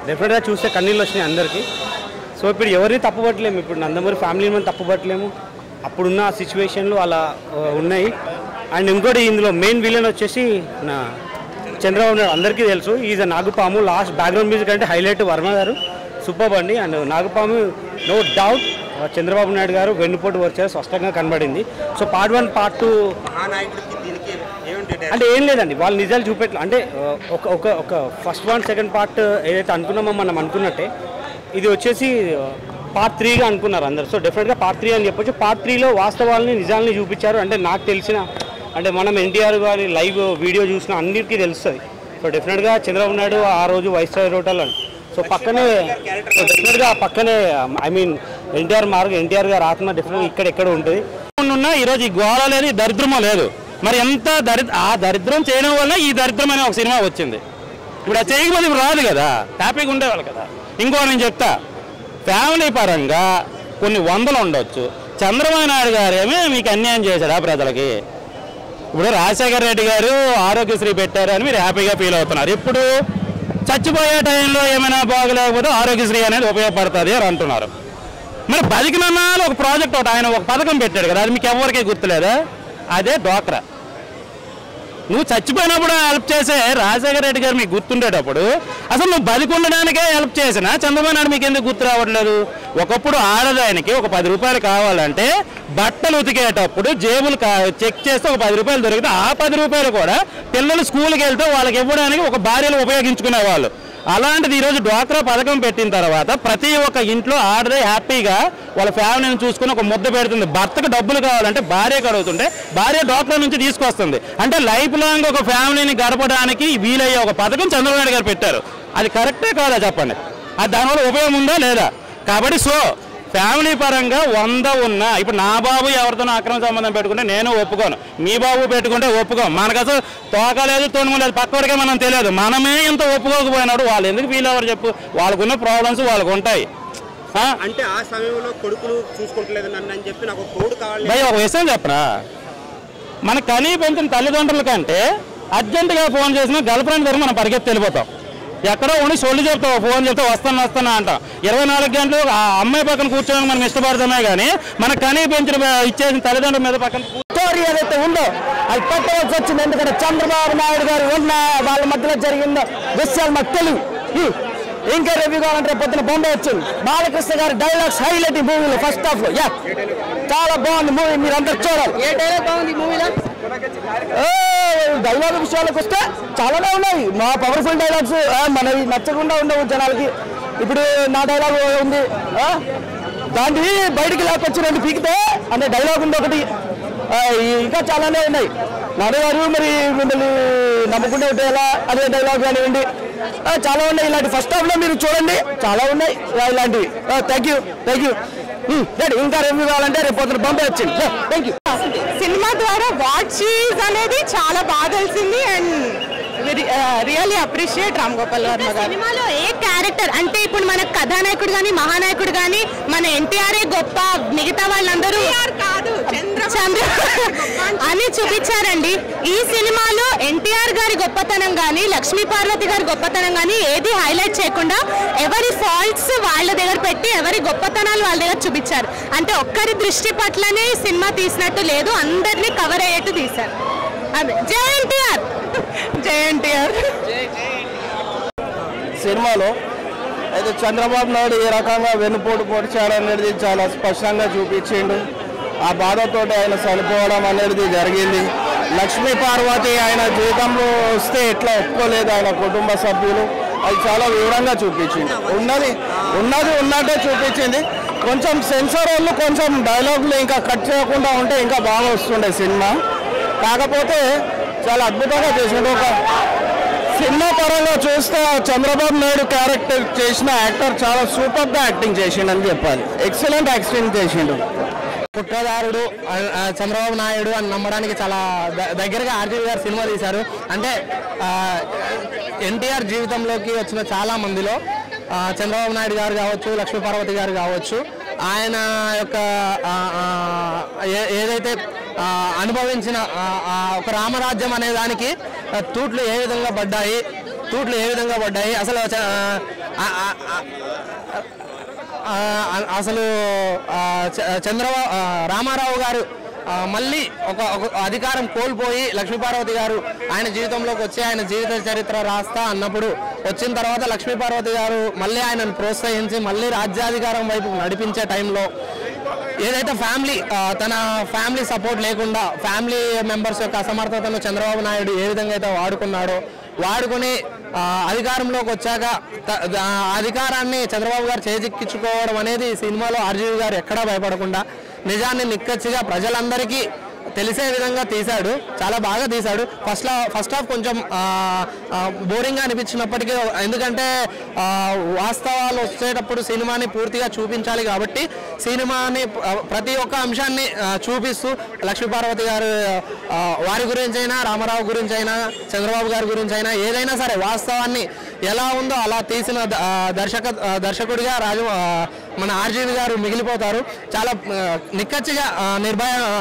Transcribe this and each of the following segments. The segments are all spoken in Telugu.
డెఫినెట్గా చూస్తే కన్నీళ్ళు వచ్చినాయి అందరికీ. సో ఇప్పుడు ఎవరిని తప్పుపట్టలేము, ఇప్పుడు నందమూరి ఫ్యామిలీ మనం తప్పుపట్టలేము, అప్పుడున్న సిచ్యువేషన్లు అలా ఉన్నాయి. అండ్ ఇంకోటి ఇందులో మెయిన్ విలన్ వచ్చేసి నా చంద్రబాబు నాయుడు అందరికీ తెలుసు. ఈజ్ నాగుపాము. లాస్ట్ బ్యాక్గ్రౌండ్ మ్యూజిక్ అంటే హైలైట్ వర్మ గారు, సూపర్ అండి. అండ్ నాగుపాము నో డౌట్ చంద్రబాబు నాయుడు గారు వెన్నుపోటు వచ్చారు స్పష్టంగా కనబడింది. సో పార్ట్ 1 పార్ట్ 2 అంటే ఏం లేదండి, వాళ్ళు నిజాలు చూపెట్టాలి అంటే ఒక ఫస్ట్ 1 సెకండ్ పార్ట్ ఏదైతే అనుకున్నామో మనం అనుకున్నట్టే ఇది వచ్చేసి పార్ట్ 3గా అనుకున్నారు అందరు. సో డెఫినెట్గా పార్ట్ 3 అని చెప్పొచ్చు. పార్ట్ 3లో వాస్తవాలని నిజాలని చూపించారు. అంటే నాకు తెలిసిన అంటే మనం ఎన్టీఆర్ గారి లైవ్ వీడియో చూసిన అన్నిటికీ తెలుస్తుంది. సో డెఫినెట్గా చంద్రబాబు నాయుడు ఆ రోజు వైస్రాయ్ హోటల్ అని సో పక్కనే డెఫినెట్గా పక్కనే ఐ మీన్ ఎన్టీఆర్ గారు ఆత్మ డెఫినెట్గా ఇక్కడెక్కడ ఉంటుంది. ఉన్నా ఈరోజు ఈ గోళ లేదు, ఈ దరిద్రమో లేదు. మరి ఎంత ఆ దరిద్రం చేయడం వల్ల ఈ దరిద్రం అనే ఒక సినిమా వచ్చింది. ఇప్పుడు అది చేయకపోతే ఇప్పుడు రాదు కదా, హ్యాపీగా ఉండేవాళ్ళు కదా. ఇంకో నేను చెప్తా, ఫ్యామిలీ పరంగా కొన్ని వందలు ఉండొచ్చు. చంద్రబాబు నాయుడు గారు ఏమీ మీకు అన్యాయం చేశారు ఆ ప్రజలకి. ఇప్పుడు రాజశేఖర రెడ్డి గారు ఆరోగ్యశ్రీ పెట్టారు అని మీరు హ్యాపీగా ఫీల్ అవుతున్నారు. ఇప్పుడు చచ్చిపోయే టైంలో ఏమైనా బాగలేకపోతే ఆరోగ్యశ్రీ అనేది ఉపయోగపడుతుంది అని అంటున్నారు. మరి బతికినన్నాళ్ళు ఒక ప్రాజెక్ట్ ఒకటి ఆయన ఒక పథకం పెట్టాడు కదా, అది మీకు ఎవరికీ గుర్తులేదా? అదే డ్వాక్రా. నువ్వు చచ్చిపోయినప్పుడు హెల్ప్ చేసే రాజశేఖర రెడ్డి గారు మీకు గుర్తుండేటప్పుడు అసలు నువ్వు బతికుండడానికే హెల్ప్ చేసినా చంద్రబాబు నాయుడు మీకు ఎందుకు గుర్తు రావట్లేదు? ఒకప్పుడు ఆడదానికి ఒక 10 రూపాయలు కావాలంటే బట్టలు ఉతికేటప్పుడు జేబులు చెక్ చేస్తే ఒక 10 రూపాయలు దొరికితే ఆ 10 రూపాయలు కూడా పిల్లలు స్కూల్కి వెళ్తే వాళ్ళకి ఇవ్వడానికి ఒక భార్యలు ఉపయోగించుకునేవాళ్ళు. అలాంటిది ఈరోజు డ్వాక్రా పథకం పెట్టిన తర్వాత ప్రతి ఒక్క ఇంట్లో ఆడదే హ్యాపీగా వాళ్ళ ఫ్యామిలీని చూసుకుని ఒక ముద్ద పెడుతుంది. భర్తకు డబ్బులు కావాలంటే భార్యకు అడుగుతుంటే భార్య డ్వాక్రా నుంచి తీసుకొస్తుంది. అంటే లైఫ్ లాంగ్ ఒక ఫ్యామిలీని గడపడానికి వీలయ్యే ఒక పథకం చంద్రబాబు నాయుడు గారు పెట్టారు. అది కరెక్టే కాదా చెప్పండి? అది దానివల్ల ఉపయోగం ఉందా లేదా? కాబట్టి సో ఫ్యామిలీ పరంగా 100 ఉన్నా ఇప్పుడు నా బాబు ఎవరితోనో అక్రమ సంబంధం పెట్టుకుంటే నేను ఒప్పుకోను, మీ బాబు పెట్టుకుంటే ఒప్పుకోను. మనకు అసలు తోకలేదు తొణుములేదు, పక్కడికే మనం తెలియదు. మనమే ఇంత ఒప్పుకోకపోయినాడు వాళ్ళు ఎందుకు ఫీల్ అవ్వరు చెప్పు? వాళ్ళకున్న ప్రాబ్లమ్స్ వాళ్ళకు ఉంటాయి. అంటే ఆ సమయంలో కొడుకులు చూసుకుంటలేదు నన్ను అని చెప్పి నాకు తోడు కావాలి. భయ ఒక విషయం చెప్పనా, మన కనీ పెంచిన తల్లిదండ్రుల కంటే అర్జెంటుగా ఫోన్ చేసిన గర్ల్ ఫ్రెండ్ దగ్గర మనం పరిగెత్తి వెళ్ళిపోతాం. ఎక్కడో ఉండి సొల్లు చెప్తావు, ఫోన్ చెప్తే వస్తానా అంటాం. 24 గంటలు ఆ అమ్మాయి పక్కన కూర్చోడానికి మనం ఇష్టపడతామే కానీ మన కనీ పెంచిన ఇచ్చేసిన తల్లిదండ్రుల మీద పక్కన స్టోరీ ఏదైతే ఉందో అది పెట్టవలసి వచ్చింది. ఎందుకంటే చంద్రబాబు నాయుడు గారు ఉన్న వాళ్ళ మధ్యలో జరిగిన విషయాలు మాకు తెలియదు. ఇంకా రివ్యూ కావాలంటే పొద్దున బొంబాయి వచ్చింది. బాలకృష్ణ గారి డైలాగ్స్ హైలైట్ ఈ మూవీలో ఫస్ట్ హాఫ్ లో. చాలా బాగుంది మూవీ, మీరు అందరు చూడాలి. ఏ డైలాగ్ బాగుంది మూవీలో? డైలాగ్ విషయాలకు వస్తే చాలానే ఉన్నాయి, మా పవర్ఫుల్ డైలాగ్స్. మనవి నచ్చకుండా ఉండవు జనాలకి. ఇప్పుడు నా డైలాగ్ ఉంది, దాన్ని బయటికి లేకొచ్చి 2 పీకితే అనే డైలాగ్ ఉంది ఒకటి. ఇంకా చాలానే ఉన్నాయి. నాడు గారు మరి మిమ్మల్ని నమ్మకుండా ఉంటే ఎలా అదే డైలాగ్ కానివ్వండి, చాలా ఉన్నాయి. ఇలాంటి ఫస్ట్ హాఫ్ లో మీరు చూడండి, చాలా ఉన్నాయి ఇలాంటివి. Thank you. ఇంకా రివ్యూ కావాలంటే రేపు పొద్దున బొంబాయి వచ్చింది. Thank you. సినిమా ద్వారా వాట్ షీఈస్ అనేది చాలా బాగా తెలిసింది. And really appreciate Ram Gopal Varma గారు. సినిమాలో ఏ క్యారెక్టర్ అంటే ఇప్పుడు మన కథానాయకుడు కానీ మహానాయకుడు కానీ మన ఎన్టీఆర్ఏ గొప్ప, మిగతా వాళ్ళందరూ చంద్ర అని చూపించారండి. ఈ సినిమాలో ఎన్టీఆర్ గారి గొప్పతనం కానీ లక్ష్మీ పార్వతి గారి గొప్పతనం కానీ ఏది హైలైట్ చేయకుండా ఎవరి ఫాల్ట్స్ వాళ్ళ దగ్గర పెట్టి ఎవరి గొప్పతనాలు వాళ్ళ దగ్గర చూపించారు. అంటే ఒక్కరి దృష్టి పట్లనే సినిమా తీసినట్టు లేదు, అందరినీ కవర్ అయ్యేట్టు తీశారు. అదే జై ఎన్టీఆర్. సినిమాలో అయితే చంద్రబాబు నాయుడు ఏ రకంగా వెన్నుపోటు పొడిచాడనేది చాలా స్పష్టంగా చూపించిండు. ఆ బాధతో ఆయన చనిపోవడం అనేది జరిగింది. లక్ష్మీ పార్వతి ఆయన జీవితంలో వస్తే ఎట్లా ఒప్పుకోలేదు ఆయన కుటుంబ సభ్యులు, అది చాలా వివరంగా చూపించింది. ఉన్నట్టే చూపించింది. కొంచెం సెన్సార్ వాళ్ళు కొంచెం డైలాగులు ఇంకా కట్ చేయకుండా ఉంటే ఇంకా బాగా వస్తుండే సినిమా. కాకపోతే చాలా అద్భుతంగా చేసిండు. ఒక సినిమా పరంగా చూస్తే చంద్రబాబు నాయుడు క్యారెక్టర్ చేసిన యాక్టర్ చాలా సూపర్గా యాక్టింగ్ చేసిండు అని చెప్పాలి. ఎక్సలెంట్ యాక్టింగ్ చేసిండు. కుట్రదారుడు చంద్రబాబు నాయుడు అని నమ్మడానికి చాలా దగ్గరగా ఆర్జీవి గారు సినిమా తీశారు. అంటే ఎన్టీఆర్ జీవితంలోకి వచ్చిన చాలా మందిలో చంద్రబాబు నాయుడు గారు కావచ్చు, లక్ష్మీ పార్వతి గారు కావచ్చు, ఆయన యొక్క ఏదైతే అనుభవించిన ఒక రామరాజ్యం అనే దానికి తూట్లు ఏ విధంగా పడ్డాయి, అసలు అసలు రామారావు గారు మళ్ళీ ఒక అధికారం కోల్పోయి లక్ష్మీపార్వతి గారు ఆయన జీవితంలోకి వచ్చి ఆయన జీవిత చరిత్ర రాస్తా అన్నప్పుడు వచ్చిన తర్వాత లక్ష్మీపార్వతి గారు మళ్ళీ ఆయనను ప్రోత్సహించి మళ్ళీ రాజ్యాధికారం వైపు నడిపించే టైంలో ఏదైతే తన ఫ్యామిలీ సపోర్ట్ లేకుండా ఫ్యామిలీ మెంబర్స్ యొక్క అసమర్థతను చంద్రబాబు నాయుడు ఏ విధంగా అయితే వాడుకుని అధికారంలోకి వచ్చాక అధికారాన్ని చంద్రబాబు గారు చేజిక్కించుకోవడం అనేది సినిమాలో ఆర్జీవి గారు ఎక్కడా భయపడకుండా నిజాన్ని నిక్కచ్చిగా ప్రజలందరికీ తెలిసే విధంగా తీశాడు. చాలా బాగా తీశాడు. ఫస్ట్ హాఫ్ కొంచెం బోరింగ్గా అనిపించినప్పటికీ, ఎందుకంటే వాస్తవాలు వచ్చేటప్పుడు సినిమాని పూర్తిగా చూపించాలి కాబట్టి సినిమాని ప్రతి ఒక్క అంశాన్ని చూపిస్తూ లక్ష్మీపార్వతి గారు వారి గురించి అయినా, రామారావు గురించి అయినా, చంద్రబాబు గారి గురించి అయినా ఏదైనా సరే వాస్తవాన్ని ఎలా ఉందో అలా తీసిన దర్శకుడిగా మన ఆర్జీవి గారు మిగిలిపోతారు. చాలా నిక్కచ్చిగా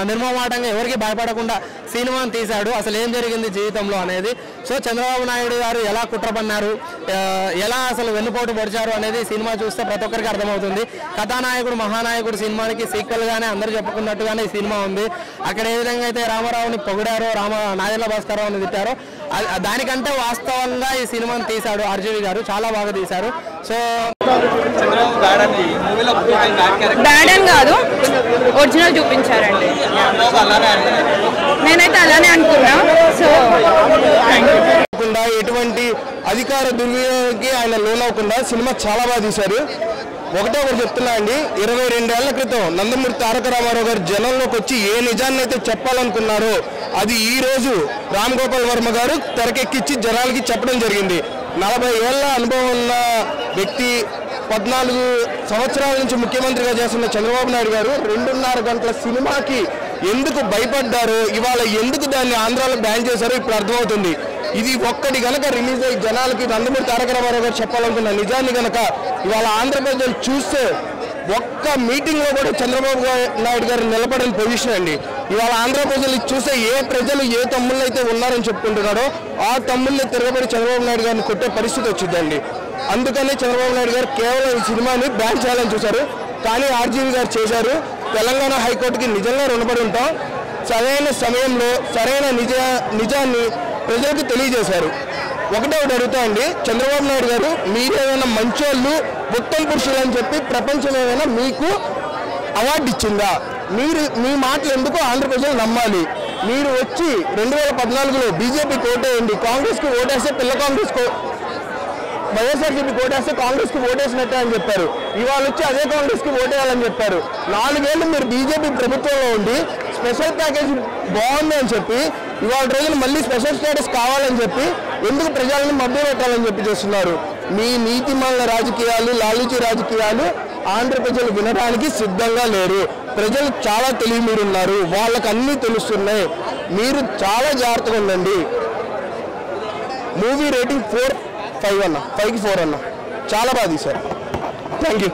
నిర్మమాటంగా ఎవరికి భయపడకుండా సినిమాని తీశాడు. అసలు ఏం జరిగింది జీవితంలో అనేది. సో చంద్రబాబు నాయుడు గారు ఎలా కుట్రపన్నారు, ఎలా అసలు వెన్నుపోటు పొడిచారు అనేది సినిమా చూస్తే ప్రతి ఒక్కరికి అర్థమవుతుంది. కథానాయకుడు మహానాయకుడు సినిమానికి సీక్వెల్గానే అందరూ చెప్పుకున్నట్టుగానే ఈ సినిమా ఉంది. అక్కడ ఏ విధంగా అయితే రామారావుని పొగిడారో, నాదెళ్ల భాస్కరరావుని తిట్టారో దానికంటే వాస్తవంగా ఈ సినిమాని తీశాడు ఆర్జీవి గారు. చాలా బాగా తీశారు. సో బ్యాడ్ అని కాదు, ఒరిజినల్ చూపించారండి. నేనైతే అలానే అనుకున్నా. సో ఎటువంటి అధికార దుర్వినియోగానికి ఆయన లోనవ్వకుండా సినిమా చాలా బాగా తీశారు. ఒకటి చెప్తున్నా అండి, 22 ఏళ్ల క్రితం నందమూరి తారక రామారావు గారు జనంలోకి వచ్చి ఏ నిజాన్ని అయితే చెప్పాలనుకున్నారో అది ఈ రోజు రామ్ గోపాల్ వర్మ గారు తెరకెక్కించి జనాలకి చెప్పడం జరిగింది. 40 ఏళ్ల అనుభవం ఉన్న వ్యక్తి, 14 సంవత్సరాల నుంచి ముఖ్యమంత్రిగా చేస్తున్న చంద్రబాబు నాయుడు గారు 2.5 గంటల సినిమాకి ఎందుకు భయపడ్డారో, ఇవాళ ఎందుకు దాన్ని ఆంధ్రాలో బ్యాన్ చేశారో ఇప్పుడు అర్థమవుతుంది. ఇది ఒక్కటి గనక రిలీజ్ అయ్యి జనాలకి నందమూరి తారక రామారావు గారు చెప్పాలనుకున్న నిజాన్ని గనక ఇవాళ ఆంధ్రప్రదేశ్ చూస్తే ఒక్క మీటింగ్లో కూడా చంద్రబాబు నాయుడు గారు నిలబడిన పొజిషన్ అండి. ఇవాళ ఆంధ్రప్రదేశ్ చూస్తే ఏ ప్రజలు ఏ తమ్ముళ్ళు అయితే ఉన్నారని చెప్పుకుంటున్నారో ఆ తమ్ముళ్ళని తిరగబడి చంద్రబాబు నాయుడు గారిని కొట్టే పరిస్థితి వచ్చిందండి. అందుకనే చంద్రబాబు నాయుడు గారు కేవలం ఈ సినిమాని బ్యాన్ చేయాలని చూశారు. కానీ ఆర్జీవి గారు చేశారు. తెలంగాణ హైకోర్టుకి నిజంగా రుణపడి ఉంటాం. సరైన సమయంలో సరైన నిజాన్ని ప్రజలకు తెలియజేశారు. ఒకటి అడుగుతా అండి, చంద్రబాబు నాయుడు గారు మీరేమైనా మంచోళ్ళు, ఉత్తమ పురుషులు అని చెప్పి ప్రపంచం ఏమైనా మీకు అవార్డు ఇచ్చిందా? మీ మాటలు ఎందుకు ఆంధ్ర ప్రజలు నమ్మాలి? మీరు వచ్చి 2014లో బీజేపీకి ఓటేయండి, కాంగ్రెస్కి ఓటేస్తే పిల్ల కాంగ్రెస్ వైఎస్ఆర్సీపీ ఓటేస్తే కాంగ్రెస్కి ఓటేసినట్టే అని చెప్పారు. ఇవాళ వచ్చి అదే కాంగ్రెస్కి ఓటేయాలని చెప్పారు. 4 ఏళ్ళు మీరు బీజేపీ ప్రభుత్వంలో ఉండి స్పెషల్ ప్యాకేజ్ బాగుంది అని చెప్పి ఇవాళ రోజున మళ్ళీ స్పెషల్ స్టేటస్ కావాలని చెప్పి ఎందుకు ప్రజలను మభ్య పెట్టాలని చెప్పి చేస్తున్నారు? మీ నీతిమాల రాజకీయాలు, లాలూచి రాజకీయాలు ఆంధ్ర ప్రజలు వినడానికి సిద్ధంగా లేరు. ప్రజలు చాలా తెలివి మీరున్నారు, వాళ్ళకి అన్నీ తెలుస్తున్నాయి. మీరు చాలా జాగ్రత్తగా ఉండండి. మూవీ రేటింగ్ 4/5 అన్న, 5కి 4 అన్న. చాలా బాగా తీశారు. Thank you.